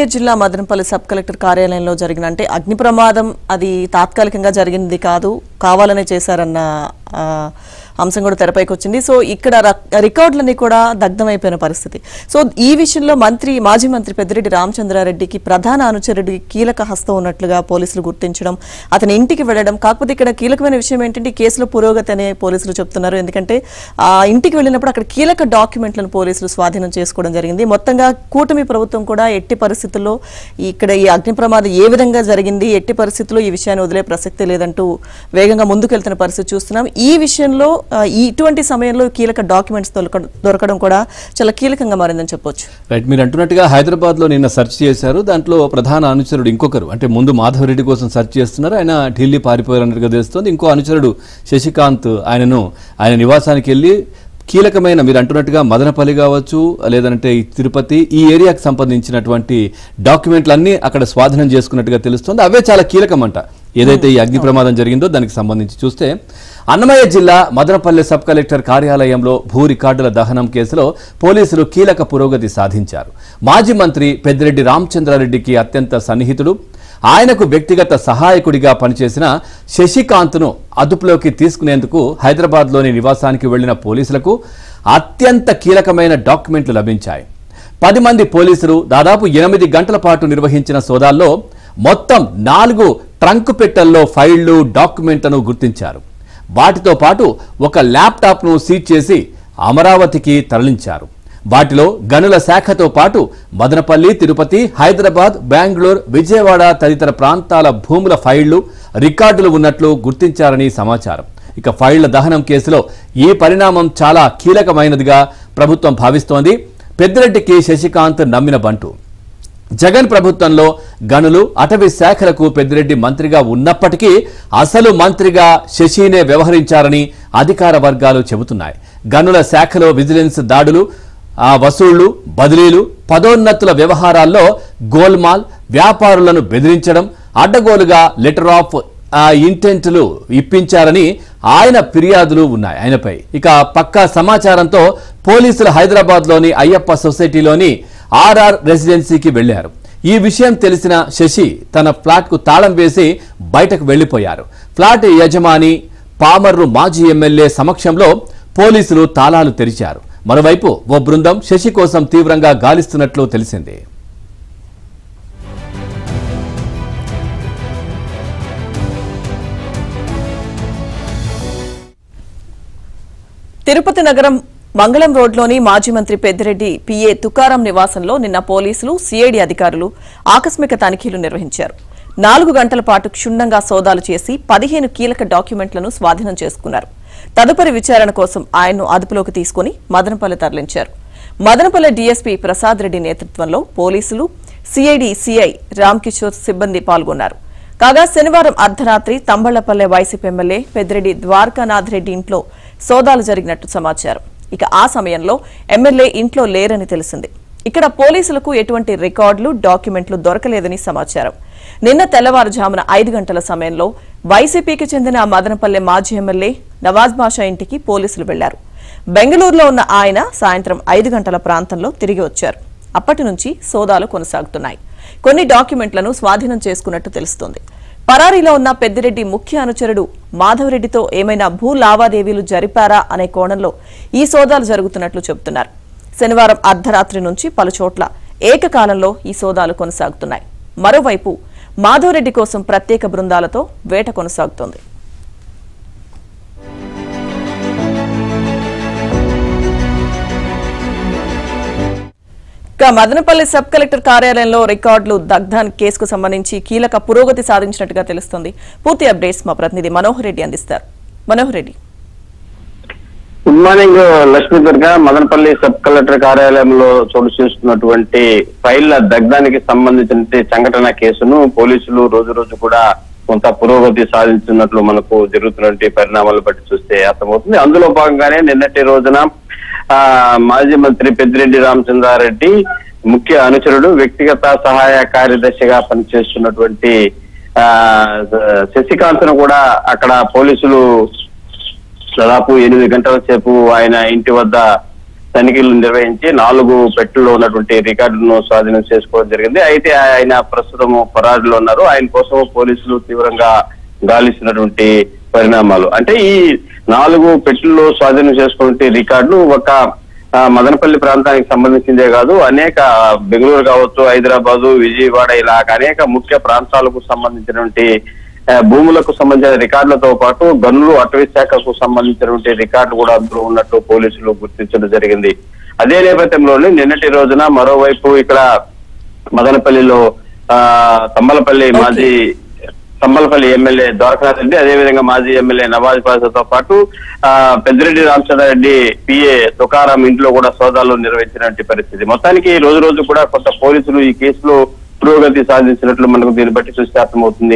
అన్నమయ్య జిల్లా Madanapalle sub collector కార్యాలయంలో జరిగిన అంటే అగ్ని ప్రమాదం అది తాత్కాలికంగా జరిగింది కాదు, కావాలనే చేశారన్న అంశం కూడా తెరపైకి వచ్చింది. సో ఇక్కడ రికార్డులన్నీ కూడా దగ్ధమైపోయిన పరిస్థితి. సో ఈ విషయంలో మాజీ మంత్రి పెద్దిరెడ్డి రామచంద్రారెడ్డికి ప్రధాన అనుచరుడి కీలక హస్తం ఉన్నట్లుగా పోలీసులు గుర్తించడం, అతని ఇంటికి వెళ్లడం. కాకపోతే ఇక్కడ కీలకమైన విషయం ఏంటంటే కేసులో పురోగతి అనే పోలీసులు చెప్తున్నారు. ఎందుకంటే ఆ ఇంటికి వెళ్ళినప్పుడు అక్కడ కీలక డాక్యుమెంట్లను పోలీసులు స్వాధీనం చేసుకోవడం జరిగింది. మొత్తంగా కూటమి ప్రభుత్వం కూడా ఎట్టి పరిస్థితుల్లో ఇక్కడ ఈ అగ్ని ప్రమాదం ఏ విధంగా జరిగింది, ఎట్టి పరిస్థితుల్లో ఈ విషయాన్ని వదిలే ప్రసక్తే లేదంటూ వేగంగా ముందుకెళ్తున్న పరిస్థితి చూస్తున్నాం. ఈ విషయంలో ఇటువంటి సమయంలో కీలక డాక్యుమెంట్స్ దొరకడం కూడా చాలా కీలకంగా మారిందని చెప్పొచ్చు. రైట్, మీరు అంటున్నట్టుగా హైదరాబాద్ లో నిన్న సెర్చ్ చేశారు. దాంట్లో ప్రధాన అనుచరుడు ఇంకొకరు, అంటే ముందు మాధవరెడ్డి కోసం సెర్చ్ చేస్తున్నారు, ఆయన ఢిల్లీ పారిపోయారన్నట్టుగా తెలుస్తోంది. ఇంకో అనుచరుడు శశికాంత్ ఆయన నివాసానికి వెళ్ళి కీలకమైన మీరు అంటున్నట్టుగా మదనపల్లి కావచ్చు లేదంటే తిరుపతి ఈ ఏరియాకి సంబంధించినటువంటి డాక్యుమెంట్లన్నీ అక్కడ స్వాధీనం చేసుకున్నట్టుగా తెలుస్తోంది. అవే చాలా కీలకమంట. ఏదైతే ఈ అగ్ని ప్రమాదం జరిగిందో దానికి సంబంధించి చూస్తే అన్నమయ్య జిల్లా మదనపల్లి సబ్ కలెక్టర్ కార్యాలయంలో భూ రికార్డుల దహనం కేసులో పోలీసులు కీలక పురోగతి సాధించారు. మాజీ మంత్రి పెద్దిరెడ్డి రామచంద్రారెడ్డికి అత్యంత సన్నిహితుడు, ఆయనకు వ్యక్తిగత సహాయకుడిగా పనిచేసిన శశికాంత్ను అదుపులోకి తీసుకునేందుకు హైదరాబాద్లోని నివాసానికి వెళ్లిన పోలీసులకు అత్యంత కీలకమైన డాక్యుమెంట్లు లభించాయి. 10 మంది పోలీసులు దాదాపు 8 గంటల పాటు నిర్వహించిన సోదాల్లో మొత్తం 4 ట్రంక్ పెట్టెల్లో ఫైళ్లు, డాక్యుమెంట్లను గుర్తించారు. వాటితో పాటు ఒక ల్యాప్టాప్ను సీజ్ చేసి అమరావతికి తరలించారు. వాటిలో గనుల శాఖతో పాటు మదనపల్లి, తిరుపతి, హైదరాబాద్, బెంగళూరు, విజయవాడ తదితర ప్రాంతాల భూముల ఫైళ్లు, రికార్డులు ఉన్నట్లు గుర్తించారని సమాచారం. ఇక ఫైళ్ల దహనం కేసులో ఈ పరిణామం చాలా కీలకమైనదిగా ప్రభుత్వం భావిస్తోంది. పెద్దిరెడ్డికి శశికాంత్ నమ్మిన బంటు. జగన్ ప్రభుత్వంలో గనులు, అటవీ శాఖలకు పెద్దిరెడ్డి మంత్రిగా ఉన్నప్పటికీ అసలు మంత్రిగా శశినే వ్యవహరించారని అధికార వర్గాలు చెబుతున్నాయి. గనుల శాఖలో విజిలెన్స్ దాడులు, వసూళ్లు, బదిలీలు, పదోన్నతుల వ్యవహారాల్లో గోల్మాల్, వ్యాపారులను బెదిరించడం, అడ్డగోలుగా లెటర్ ఆఫ్ ఇంటెంట్లు ఇప్పించారని ఆయన ఫిర్యాదులు ఉన్నాయి ఆయనపై. ఇక పక్కా సమాచారంతో పోలీసులు హైదరాబాద్లోని అయ్యప్ప సొసైటీలోని ఆర్ఆర్ రెసిడెన్సీకి వెళ్లారు. ఈ విషయం తెలిసిన శశి తన ఫ్లాట్కు తాళం వేసి బయటకు వెళ్లిపోయారు. ఫ్లాట్ యజమాని పామర్రు మాజీ ఎమ్మెల్యే సమక్షంలో పోలీసులు తాళాలు తెరిచారు. మరోవైపు ఓ బృందం శశి కోసం తీవ్రంగా గాలిస్తున్నట్లు తెలిసింది. తిరుపతి నగరం మంగళం రోడ్లోని మాజీ మంత్రి పెద్దిరెడ్డి పిఏ తుకారం నివాసంలో నిన్న పోలీసులు, సిఐడి అధికారులు ఆకస్మిక తనిఖీలు నిర్వహించారు. 4 గంటల పాటు క్షుణ్ణంగా సోదాలు చేసి 15 కీలక డాక్యుమెంట్లను స్వాధీనం చేసుకున్నారు. తదుపరి విచారణ కోసం ఆయన్ను అదుపులోకి తీసుకుని మదనపల్లి తరలించారు. మదనపల్లి డీఎస్పీ ప్రసాద్ రెడ్డి నేతృత్వంలో పోలీసులు, సిఐడి సిఐ రామ్కిషోర్ సిబ్బంది పాల్గొన్నారు. కాగా శనివారం అర్ధరాత్రి తంబళ్లపల్లె వైసీపీ ఎమ్మెల్యే పెద్దిరెడ్డి ద్వారకానాథ్ రెడ్డి ఇంట్లో సోదాలు జరిగినట్టు సమాచారం. ఇక ఆ సమయంలో ఎమ్మెల్యే ఇంట్లో లేరని తెలిసింది. ఇక్కడ పోలీసులకు ఎటువంటి రికార్డులు, డాక్యుమెంట్లు దొరకలేదని సమాచారం. నిన్న తెల్లవారుజామున 5 గంటల సమయంలో వైసీపీకి చెందిన మదనపల్లె మాజీ ఎమ్మెల్యే నవాజ్ బాషా ఇంటికి పోలీసులు వెళ్లారు. బెంగళూరులో ఉన్న ఆయన సాయంత్రం 5 గంటల ప్రాంతంలో తిరిగి వచ్చారు. అప్పటి నుంచి సోదాలు కొనసాగుతున్నాయి. కొన్ని డాక్యుమెంట్లను స్వాధీనం చేసుకున్నట్టు తెలుస్తోంది. పరారీలో ఉన్న పెద్దిరెడ్డి ముఖ్య అనుచరుడు మాధవరెడ్డితో ఏమైనా భూ లావాదేవీలు జరిపారా అనే కోణంలో ఈ సోదాలు జరుగుతున్నట్లు చెబుతున్నారు. శనివారం అర్ధరాత్రి నుంచి పలుచోట్ల ఏకకాలంలో ఈ సోదాలు కొనసాగుతున్నాయి. మరోవైపు మాధవరెడ్డి కోసం ప్రత్యేక బృందాలతో వేట కొనసాగుతోంది. మదనపల్లి సబ్ కలెక్టర్ కార్యాలయంలో రికార్డులు దగ్ధం కేసుకు సంబంధించి కీలక పురోగతి సాధించినట్టుగా తెలుస్తోంది. పూర్తి అప్డేట్స్ మా ప్రతినిధి మనోహర్ రెడ్డి అందిస్తారు. Manohar Reddy. Good morning Lakshmi Durga. Madanapalle sub collector కార్యాలయంలో చోటు చేసుకున్నటువంటి ఫైళ్ల దగ్ధానికి సంబంధించిన సంఘటన కేసును పోలీసులు రోజు రోజు కూడా కొంత పురోగతి సాధించినట్లు మనకు జరుగుతున్నటువంటి పరిణామాలు బట్టి చూస్తే అర్థమవుతుంది. అందులో భాగంగానే నిన్నటి రోజున మాజీ మంత్రి పెద్దిరెడ్డి రామచంద్రారెడ్డి ముఖ్య అనుచరుడు, వ్యక్తిగత సహాయ కార్యదర్శిగా పనిచేస్తున్నటువంటి శశికాంత్ ను కూడా అక్కడ పోలీసులు దాదాపు 8 గంటల సేపు ఆయన ఇంటి వద్ద తనిఖీలు నిర్వహించి 4 పెట్టెల్లో ఉన్నటువంటి రికార్డులను స్వాధీనం చేసుకోవడం జరిగింది. అయితే ఆయన ప్రస్తుతం పరారీలో ఉన్నారు. ఆయన కోసం పోలీసులు తీవ్రంగా గాలిస్తున్నటువంటి పరిణామాలు. అంటే ఈ 4 పెట్టెల్లో స్వాధీనం చేసుకునే రికార్డులు ఒక మదనపల్లి ప్రాంతానికి సంబంధించిందే కాదు, అనేక బెంగళూరు కావచ్చు, హైదరాబాదు, విజయవాడ ఇలా అనేక ముఖ్య ప్రాంతాలకు సంబంధించినటువంటి భూములకు సంబంధించిన రికార్డులతో పాటు గనులు, అటవీ శాఖకు సంబంధించినటువంటి రికార్డులు కూడా అందులో ఉన్నట్టు పోలీసులు గుర్తించడం జరిగింది. అదే నేపథ్యంలోనే నిన్నటి రోజున మరోవైపు ఇక్కడ మదనపల్లిలో తంబలపల్లి ఎమ్మెల్యే ద్వారకానాథ్ రెడ్డి, అదేవిధంగా మాజీ ఎమ్మెల్యే నవాజ్ బాషాతో పాటు పెద్దిరెడ్డి రామచంద్రారెడ్డి పిఏ తుకారాం ఇంట్లో కూడా సోదాలు నిర్వహించినటువంటి పరిస్థితి. మొత్తానికి రోజు కూడా కొంత పోలీసులు ఈ కేసులో పురోగతి సాధించినట్లు మనకు దీన్ని బట్టి చూస్తే అర్థమవుతుంది.